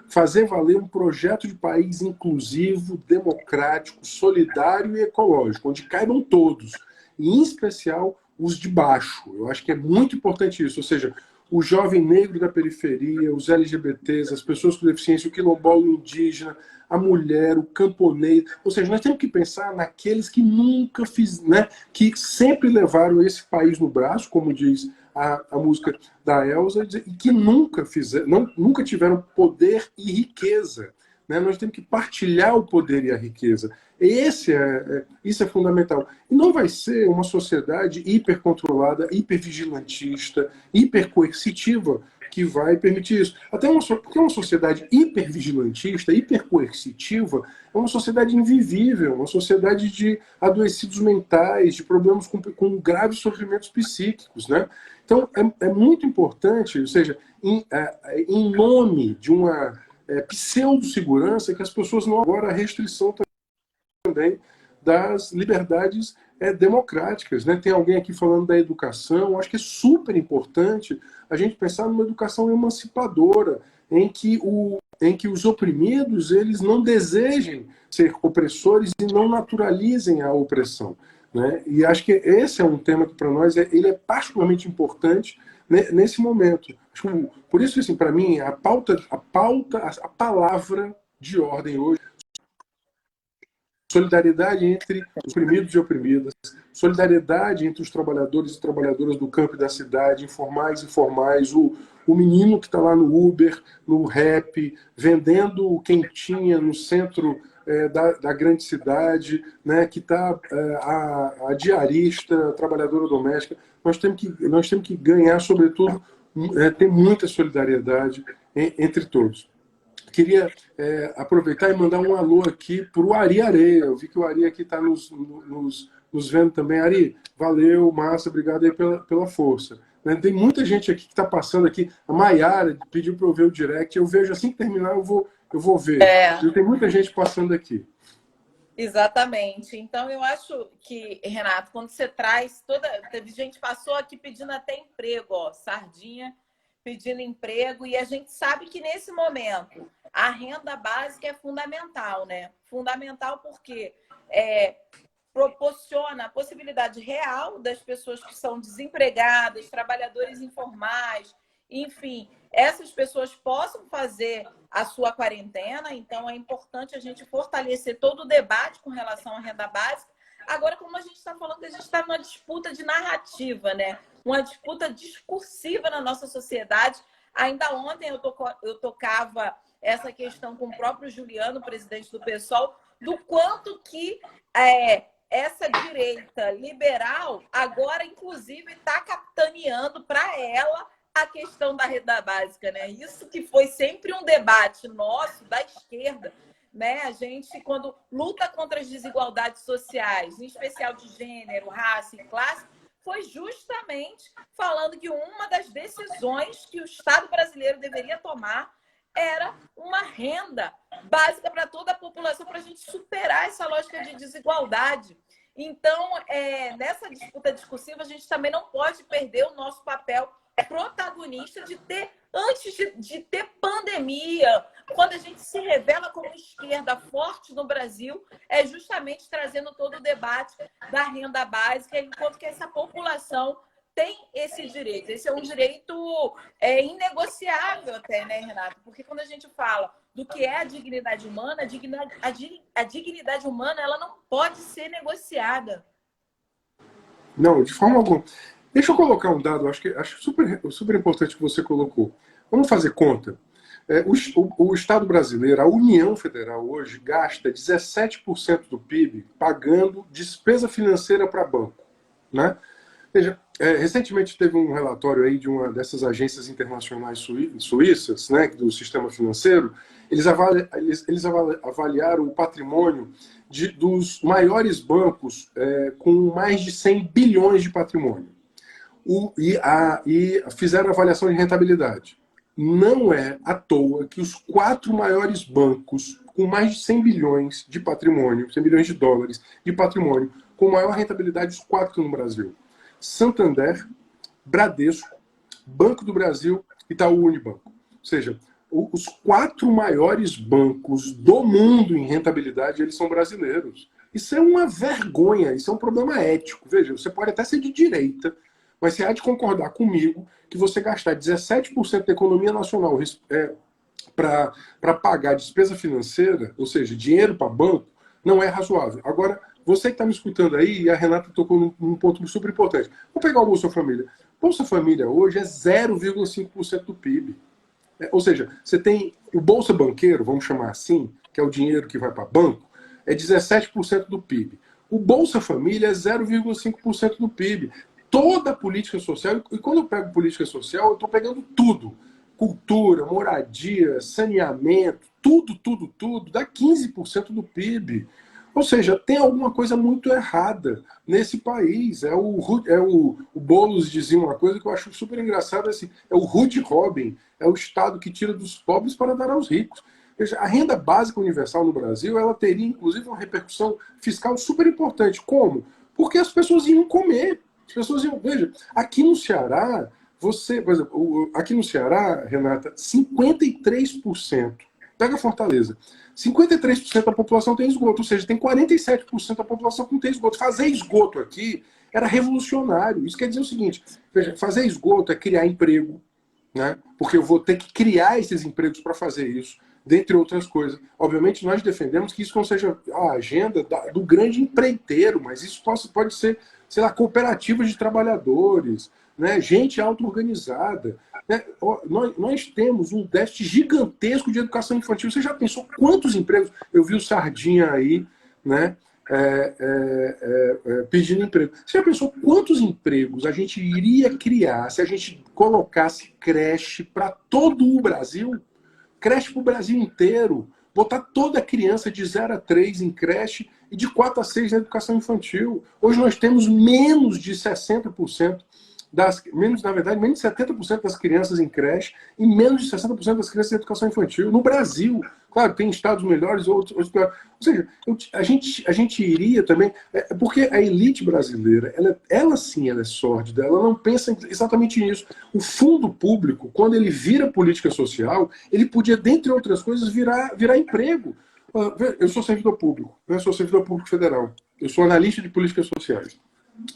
fazer valer um projeto de país inclusivo, democrático, solidário e ecológico, onde caibam todos, e em especial os de baixo. Eu acho que é muito importante isso, ou seja, o jovem negro da periferia, os LGBTs, as pessoas com deficiência, o quilombola indígena, a mulher, o camponês. Ou seja, nós temos que pensar naqueles que nunca né, que sempre levaram esse país no braço, como diz a música da Elza, e que nunca fizeram, nunca tiveram poder e riqueza. Né? Nós temos que partilhar o poder e a riqueza. Isso é fundamental. E não vai ser uma sociedade hipercontrolada, hipervigilantista, hipercoercitiva que vai permitir isso. Porque uma sociedade hipervigilantista, hipercoercitiva, é uma sociedade invivível, uma sociedade de adoecidos mentais, de problemas com graves sofrimentos psíquicos. Né? Então, é muito importante, ou seja, em nome de uma pseudo-segurança, que as pessoas não agora a restrição também das liberdades democráticas. Né? Tem alguém aqui falando da educação. Acho que é super importante a gente pensar numa educação emancipadora, em que os oprimidos eles não desejem ser opressores e não naturalizem a opressão. Né? E acho que esse é um tema que para nós ele é particularmente importante, né, nesse momento. Por isso, assim, para mim, a palavra de ordem hoje: solidariedade entre oprimidos e oprimidas, solidariedade entre os trabalhadores e trabalhadoras do campo e da cidade, informais e formais, o menino que está lá no Uber, no Rap, vendendo quentinha no centro da grande cidade, né, que está a diarista, a trabalhadora doméstica. Nós temos que ganhar, sobretudo, ter muita solidariedade entre todos. Queria aproveitar e mandar um alô aqui para o Ari Areia. Eu vi que o Ari aqui está nos vendo também. Ari, valeu, massa, obrigado aí pela força. Tem muita gente aqui que está passando aqui. A Maiara pediu para eu ver o direct. Eu vejo assim que terminar, eu vou ver. Tem muita gente passando aqui. Exatamente. Então, eu acho que, Renato, quando você traz teve gente que passou aqui pedindo até emprego, ó, Sardinha pedindo emprego, e a gente sabe que nesse momento a renda básica é fundamental, né? Fundamental porque proporciona a possibilidade real das pessoas que são desempregadas, trabalhadores informais, enfim, essas pessoas possam fazer a sua quarentena. Então, é importante a gente fortalecer todo o debate com relação à renda básica. Agora, como a gente está falando, a gente está numa disputa de narrativa, né? Uma disputa discursiva na nossa sociedade. Ainda ontem eu tocava essa questão com o próprio Juliano, presidente do PSOL, do quanto que essa direita liberal agora, inclusive, está capitaneando para ela a questão da renda básica, né? Isso que foi sempre um debate nosso, da esquerda, né? A gente, quando luta contra as desigualdades sociais, em especial de gênero, raça e classe, foi justamente falando que uma das decisões que o Estado brasileiro deveria tomar era uma renda básica para toda a população, para a gente superar essa lógica de desigualdade. Então, nessa disputa discursiva, a gente também não pode perder o nosso papel protagonista de ter, antes de ter pandemia, quando a gente se revela como esquerda forte no Brasil, é justamente trazendo todo o debate da renda básica, enquanto que essa população tem esse direito. Esse é um direito inegociável até, né, Renato? Porque quando a gente fala do que é a dignidade humana, a dignidade humana ela não pode ser negociada. Não, de forma alguma. Deixa eu colocar um dado, acho super importante que você colocou. Vamos fazer conta. O Estado brasileiro, a União Federal hoje, gasta 17% do PIB pagando despesa financeira para banco. Né? Veja, recentemente teve um relatório aí de uma dessas agências internacionais suíças, né, do sistema financeiro. Eles avaliaram o patrimônio dos maiores bancos com mais de 100 bilhões de patrimônio. E fizeram avaliação de rentabilidade. Não é à toa que os 4 maiores bancos com mais de 100 bilhões de patrimônio, 100 bilhões de dólares de patrimônio, com maior rentabilidade, os 4 no Brasil: Santander, Bradesco, Banco do Brasil e Itaú Unibanco. Ou seja, os 4 maiores bancos do mundo em rentabilidade, eles são brasileiros. Isso é uma vergonha, isso é um problema ético. Veja, você pode até ser de direita, mas você há de concordar comigo que você gastar 17% da economia nacional para pagar despesa financeira, ou seja, dinheiro para banco, não é razoável. Agora, você que está me escutando aí, e a Renata tocou num ponto super importante. Vou pegar o Bolsa Família. Bolsa Família hoje é 0,5% do PIB. Ou seja, você tem o Bolsa Banqueiro, vamos chamar assim, que é o dinheiro que vai para banco, é 17% do PIB. O Bolsa Família é 0,5% do PIB. Toda a política social, e quando eu pego política social, eu estou pegando tudo. Cultura, moradia, saneamento, tudo, dá 15% do PIB. Ou seja, tem alguma coisa muito errada nesse país. O Boulos dizia uma coisa que eu acho super engraçada, assim, é o Hood Robin, é o Estado que tira dos pobres para dar aos ricos. Veja, a renda básica universal no Brasil, ela teria inclusive uma repercussão fiscal super importante. Como? Porque as pessoas iam comer. As pessoas iam, veja, aqui no Ceará, por exemplo, aqui no Ceará, Renata, 53%. Pega Fortaleza. 53% da população tem esgoto, ou seja, tem 47% da população que não tem esgoto. Fazer esgoto aqui era revolucionário. Isso quer dizer o seguinte: veja, fazer esgoto é criar emprego, né? Porque eu vou ter que criar esses empregos para fazer isso, dentre outras coisas. Obviamente, nós defendemos que isso não seja a agenda do grande empreiteiro, mas isso pode ser, sei lá, cooperativas de trabalhadores, né? Gente auto-organizada. Né? Nós temos um déficit gigantesco de educação infantil. Você já pensou quantos empregos? Eu vi o Sardinha aí, né? Pedindo emprego. Você já pensou quantos empregos a gente iria criar se a gente colocasse creche para todo o Brasil? Creche para o Brasil inteiro. Botar toda criança de 0 a 3 em creche e de 4 a 6 na educação infantil. Hoje nós temos menos de 60% menos de 70% das crianças em creche e menos de 60% das crianças em educação infantil no Brasil. Claro, tem estados melhores, outros piores. Ou seja, a gente iria também... porque a elite brasileira, ela sim, ela é sórdida, ela não pensa exatamente nisso. O fundo público, quando ele vira política social, ele podia, dentre outras coisas, virar emprego. Eu sou servidor público, eu sou servidor público federal, eu sou analista de políticas sociais.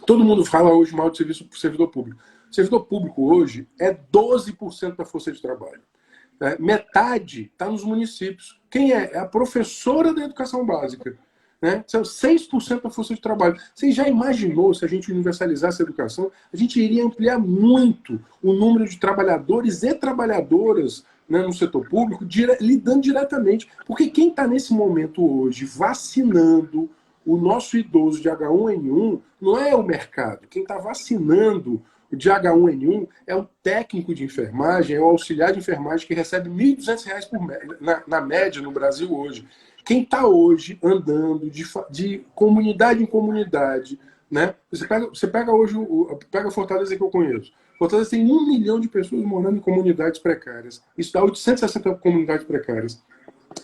Todo mundo fala hoje mal de servidor público. O servidor público hoje é 12% da força de trabalho. Metade está nos municípios. Quem é? É a professora da educação básica. Né? São 6% da força de trabalho. Você já imaginou se a gente universalizasse a educação? A gente iria ampliar muito o número de trabalhadores e trabalhadoras, né, no setor público, lidando diretamente. Porque quem está nesse momento hoje vacinando o nosso idoso de H1N1 não é o mercado. Quem está vacinando de H1N1 é o técnico de enfermagem, é o auxiliar de enfermagem que recebe R$ 1.200 na média no Brasil hoje. Quem está hoje andando de comunidade em comunidade, né? Você pega hoje, pega a Fortaleza que eu conheço. Fortaleza tem 1 milhão de pessoas morando em comunidades precárias. Isso dá 860 comunidades precárias.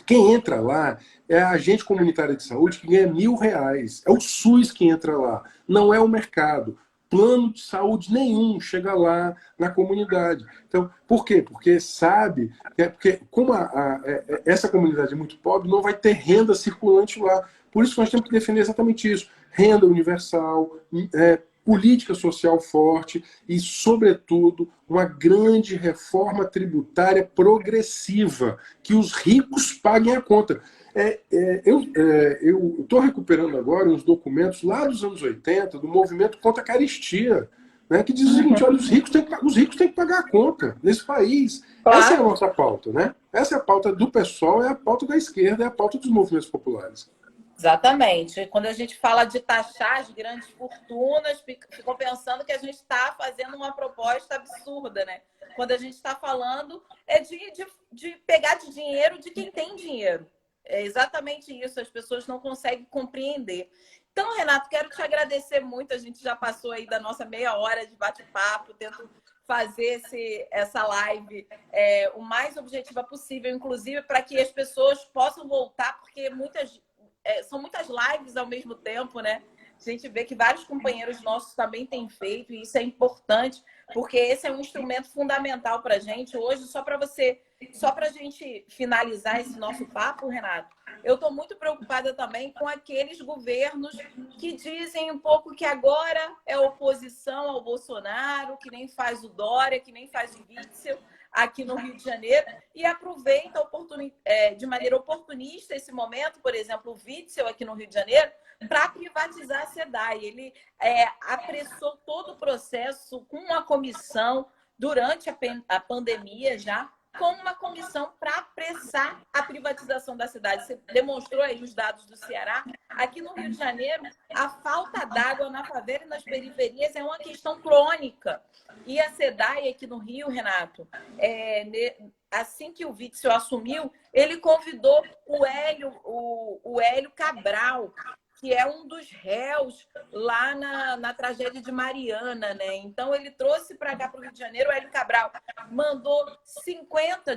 Quem entra lá é a agente comunitária de saúde que ganha R$ 1.000. É o SUS que entra lá, não é o mercado. Plano de saúde nenhum chega lá na comunidade. Então, por quê? Porque sabe, porque como essa comunidade é muito pobre, não vai ter renda circulante lá. Por isso que nós temos que defender exatamente isso. Renda universal, política social forte e, sobretudo, uma grande reforma tributária progressiva, que os ricos paguem a conta. Eu estou recuperando agora uns documentos lá dos anos 80, do movimento contra a caristia, né, que diz o seguinte: olha, os ricos têm que pagar a conta nesse país. Claro. Essa é a nossa pauta, né? Essa é a pauta do PSOL, é a pauta da esquerda, é a pauta dos movimentos populares. Exatamente. Quando a gente fala de taxar as grandes fortunas, ficam pensando que a gente está fazendo uma proposta absurda, né? Quando a gente está falando de pegar de dinheiro de quem tem dinheiro. É exatamente isso, as pessoas não conseguem compreender. Então, Renato, quero te agradecer muito. A gente já passou aí da nossa meia hora de bate-papo, tento fazer essa live o mais objetiva possível, inclusive para que as pessoas possam voltar, porque são muitas lives ao mesmo tempo, né? A gente vê que vários companheiros nossos também têm feito, e isso é importante, porque esse é um instrumento fundamental para a gente. Hoje, só para a gente finalizar esse nosso papo, Renato, eu estou muito preocupada também com aqueles governos que dizem um pouco que agora é oposição ao Bolsonaro, que nem faz o Dória, que nem faz o Witzel. aqui no Rio de Janeiro e aproveita de maneira oportunista esse momento, por exemplo, o Witzel aqui no Rio de Janeiro, para privatizar a SEDAI. Ele apressou todo o processo com uma comissão durante a pandemia já, com uma comissão para apressar a privatização da cidade. Você demonstrou aí os dados do Ceará. Aqui no Rio de Janeiro, a falta d'água na favela e nas periferias é uma questão crônica. E a SEDAI aqui no Rio, Renato, assim que o Witzel assumiu, ele convidou o Hélio Cabral, que é um dos réus lá na tragédia de Mariana, né? Então, ele trouxe para cá, para o Rio de Janeiro, o Hélio Cabral mandou 50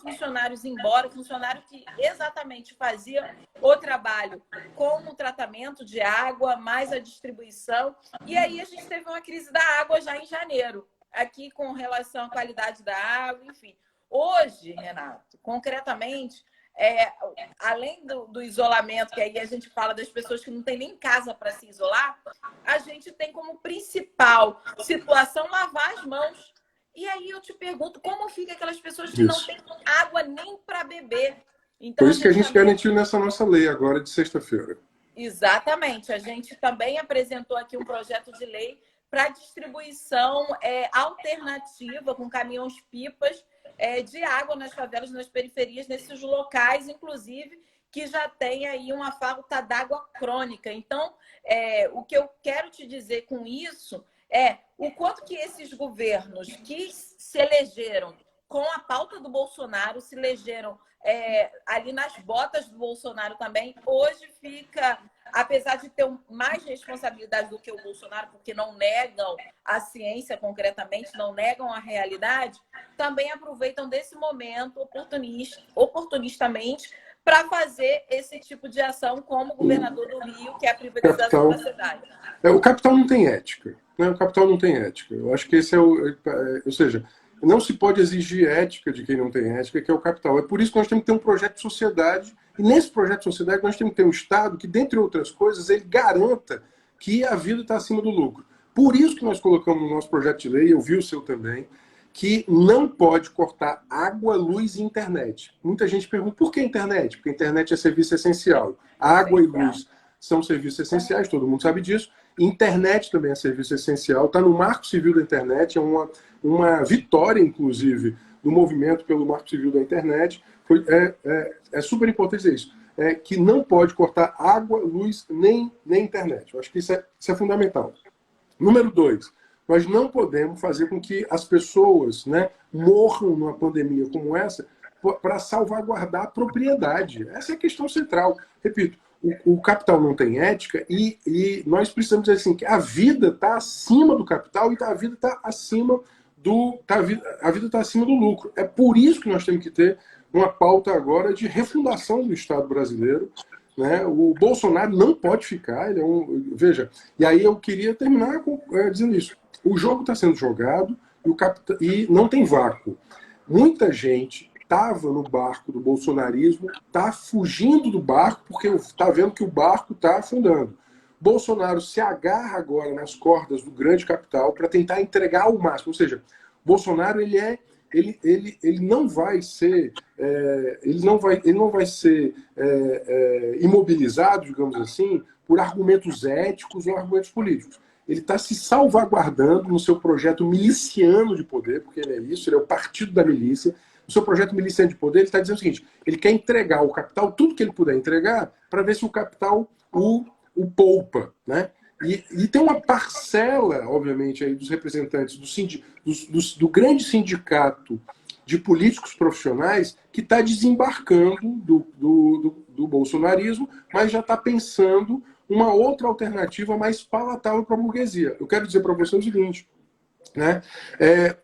funcionários embora, funcionário que exatamente fazia o trabalho com o tratamento de água, mais a distribuição. E aí a gente teve uma crise da água já em janeiro, aqui com relação à qualidade da água, enfim. Hoje, Renato, concretamente, além do isolamento, que aí a gente fala das pessoas que não têm nem casa para se isolar, a gente tem como principal situação lavar as mãos. E aí eu te pergunto, como fica aquelas pessoas que não têm água nem para beber? Então, por isso que a gente garantiu nessa nossa lei agora de sexta-feira. Exatamente. A gente também apresentou aqui um projeto de lei para distribuição alternativa com caminhões-pipas de água nas favelas, nas periferias, nesses locais, inclusive, que já tem aí uma falta d'água crônica. Então, o que eu quero te dizer com isso é o quanto que esses governos que se elegeram com a pauta do Bolsonaro, se elegeram ali nas botas do Bolsonaro também, hoje fica, apesar de ter mais responsabilidade do que o Bolsonaro, porque não negam a ciência concretamente, não negam a realidade, também aproveitam desse momento oportunistamente para fazer esse tipo de ação, como o governador do Rio, que é a privatização da cidade. O capital não tem ética, né? O capital não tem ética. Eu acho que esse ou seja, não se pode exigir ética de quem não tem ética, que é o capital. É por isso que nós temos que ter um projeto de sociedade, e nesse projeto de sociedade nós temos que ter um Estado que, dentre outras coisas, ele garanta que a vida está acima do lucro. Por isso que nós colocamos no nosso projeto de lei, eu vi o seu também, que não pode cortar água, luz e internet. Muita gente pergunta, por que internet? Porque a internet é serviço essencial. Água e luz são serviços essenciais, todo mundo sabe disso. Internet também é serviço essencial, está no Marco Civil da Internet, é uma vitória, inclusive, do movimento pelo Marco Civil da Internet. É super importante dizer isso, que não pode cortar água, luz, nem internet. Eu acho que isso é fundamental. Número 2, nós não podemos fazer com que as pessoas, né, morram numa pandemia como essa para salvaguardar a propriedade. Essa é a questão central. Repito, o capital não tem ética e nós precisamos dizer assim, que a vida está acima do capital e a vida está acima a vida está acima do lucro. É por isso que nós temos que ter uma pauta agora de refundação do Estado brasileiro. Né? O Bolsonaro não pode ficar, ele veja, e aí eu queria terminar dizendo isso. O jogo está sendo jogado e não tem vácuo. Muita gente estava no barco do bolsonarismo, está fugindo do barco porque está vendo que o barco está afundando. Bolsonaro se agarra agora nas cordas do grande capital para tentar entregar ao máximo. Ou seja, Bolsonaro ele não vai ser imobilizado, digamos assim, por argumentos éticos ou argumentos políticos. Ele está se salvaguardando no seu projeto miliciano de poder, porque ele é isso, ele é o partido da milícia. No seu projeto miliciano de poder, ele está dizendo o seguinte, ele quer entregar ao capital tudo que ele puder entregar para ver se o capital o poupa, né? E tem uma parcela, obviamente, aí dos representantes do grande sindicato de políticos profissionais que está desembarcando do bolsonarismo, mas já está pensando uma outra alternativa mais palatável para a burguesia. Eu quero dizer para você o seguinte, né?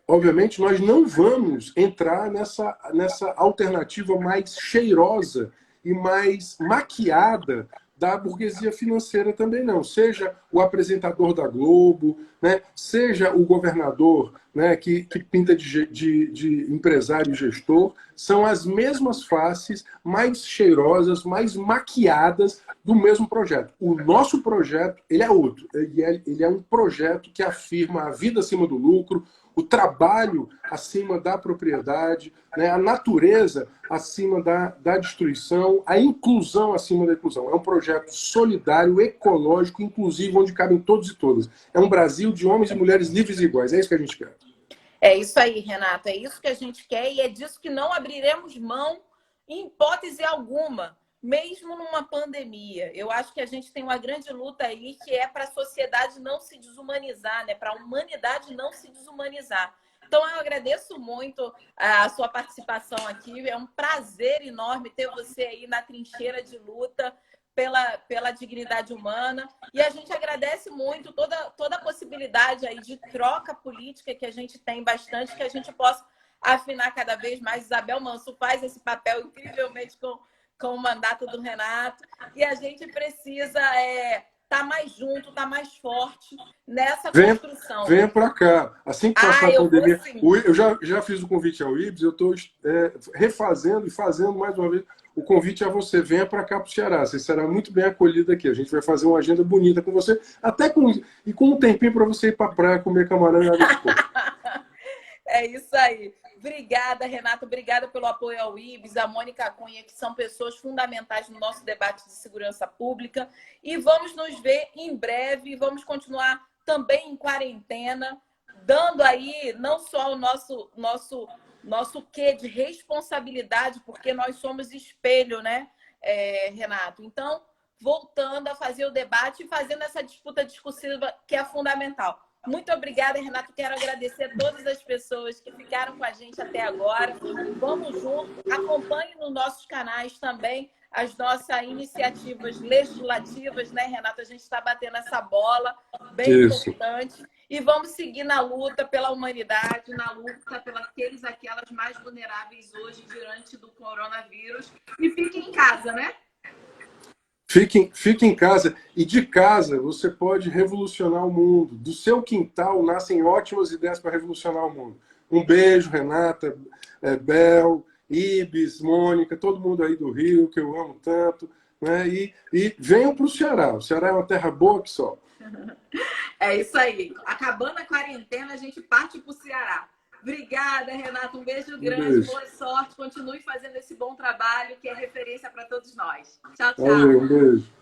Obviamente, nós não vamos entrar nessa alternativa mais cheirosa e mais maquiada da burguesia financeira também não. Seja o apresentador da Globo, né? Seja o governador, né? que pinta de empresário e gestor, são as mesmas faces mais cheirosas, mais maquiadas do mesmo projeto. O nosso projeto ele é outro. Ele é um projeto que afirma a vida acima do lucro, o trabalho acima da propriedade, né? A natureza acima da destruição, a inclusão acima da inclusão. É um projeto solidário, ecológico, inclusivo, onde cabem todos e todas. É um Brasil de homens e mulheres livres e iguais. É isso que a gente quer. É isso aí, Renato. É isso que a gente quer e é disso que não abriremos mão em hipótese alguma, mesmo numa pandemia. Eu acho que a gente tem uma grande luta aí que é para a sociedade não se desumanizar, né? Para a humanidade não se desumanizar. Então, eu agradeço muito a sua participação aqui. É um prazer enorme ter você aí na trincheira de luta pela dignidade humana. E a gente agradece muito toda a possibilidade aí de troca política que a gente tem bastante, que a gente possa afinar cada vez mais. Isabel Manso faz esse papel incrivelmente com o mandato do Renato. E a gente precisa estar mais junto, estar mais forte nessa construção. Venha para cá. Assim que passar a pandemia, eu já fiz o convite ao IBS, eu estou refazendo e fazendo mais uma vez o convite a você. Venha para cá para o Ceará. Você será muito bem acolhido aqui. A gente vai fazer uma agenda bonita com você, até com um tempinho para você ir para a praia comer camarão e água de coco. É isso aí. Obrigada, Renato. Obrigada pelo apoio ao IBS, a Mônica Cunha, que são pessoas fundamentais no nosso debate de segurança pública. E vamos nos ver em breve. Vamos continuar também em quarentena, dando aí não só o nosso quê de responsabilidade, porque nós somos espelho, né, Renato? Então, voltando a fazer o debate e fazendo essa disputa discursiva que é fundamental. Muito obrigada, Renato. Quero agradecer a todas as pessoas que ficaram com a gente até agora. Vamos junto. Acompanhe nos nossos canais também as nossas iniciativas legislativas, né, Renato? A gente está batendo essa bola bem importante. E vamos seguir na luta pela humanidade, na luta pelos aquelas mais vulneráveis hoje diante do coronavírus. E fiquem em casa, né? Fique em casa. E de casa você pode revolucionar o mundo. Do seu quintal nascem ótimas ideias para revolucionar o mundo. Um beijo, Renata, Bel, Ibis, Mônica, todo mundo aí do Rio, que eu amo tanto. Né? E venham para o Ceará. O Ceará é uma terra boa que só. É isso aí. Acabando a quarentena, a gente parte para o Ceará. Obrigada, Renato. Um beijo grande, boa sorte. Continue fazendo esse bom trabalho que é referência para todos nós. Tchau, tchau. Valeu, um beijo.